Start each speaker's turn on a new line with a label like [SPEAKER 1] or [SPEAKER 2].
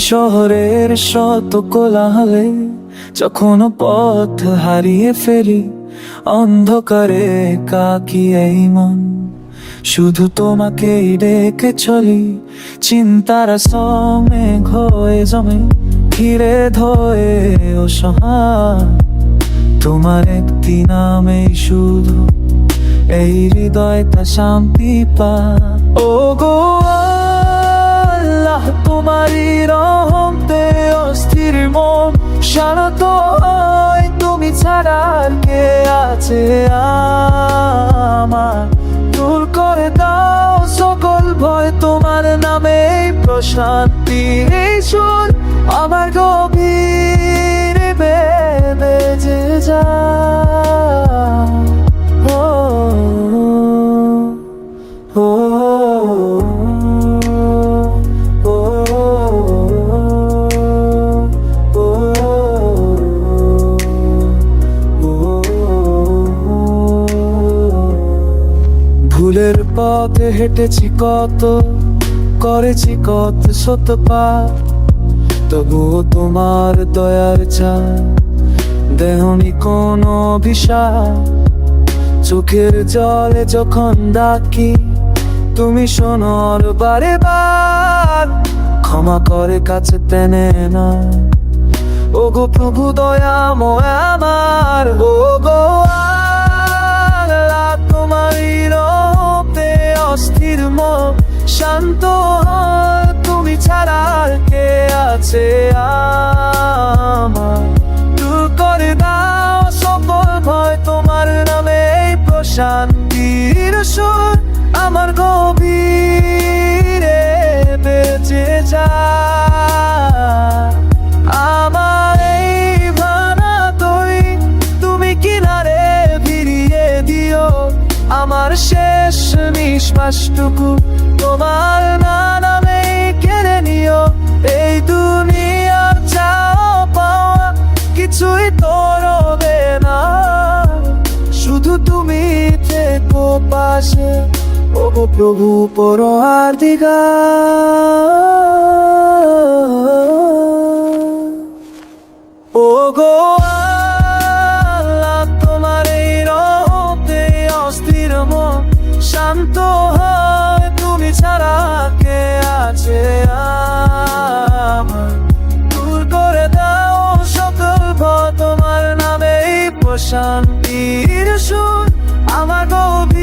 [SPEAKER 1] শহরের শত কোলাহলে যখন পথ হারিয়ে ফেরি, অন্ধকারে একাকী এই মন, শুধু তোমাকেই ডেকে চলি। চিন্তার সমে ঘয়ে জমে ঘিরে ধরে অসহায়, তোমার একটি নামেই শুধু এই হৃদয়টা শান্তি পায়। ও গো আল্লাহ, তোমারই রহমতে অস্থির মন শান্ত হয়। তুমি ছাড়া আর কে আছে আমার? দূর করে দাও সকল ভয়, তোমার নামে প্রশান্তির এই সুর আমার গভীর বেজে যায়। ও ও ভুলের পথে হেঁটেছি কত, করেছি কত শত পাপ, তবুও তোমার দয়ার চায় দেহনি কোনো অভিশাপ। চোখের জলে যখন ডাকি তুমি শোনো বারে বার, ক্ষমা করে কাছে টেনে না। ও গো প্রভু দয়াময় আমার, ও গো আল্লাহ, তোমারই রহমতে অস্থির মন শান্ত হয়। তুমি ছাড়া আর কে আছে আমার? দূর করে দাও সকল ভয়, তোমার নামে প্রশান্তির সুর আমার গভীরে বেঁচে যায়। আমার এই ভানা তৈ তুমি কিনারে ফিরিয়ে দিও, আমার শেষ নিঃশ্বাসটুকু তোমার নামে কেড়ে নিও। এই দুনিয়ার চাওয়া পাওয়া কিছুই তোর হবে না, শুধু তুমি থেকো পাশে। ও গো প্রভু পরওয়ারদিগার, ও গো আল্লাহ, তোমার এই রহমতে অস্থির মন শান্ত হয়। তুমি ছাড়া কে আছে আমার? দূর করে দাও সকল ভয়, তোমার নামে প্রশান্তির সুর আমার গভীর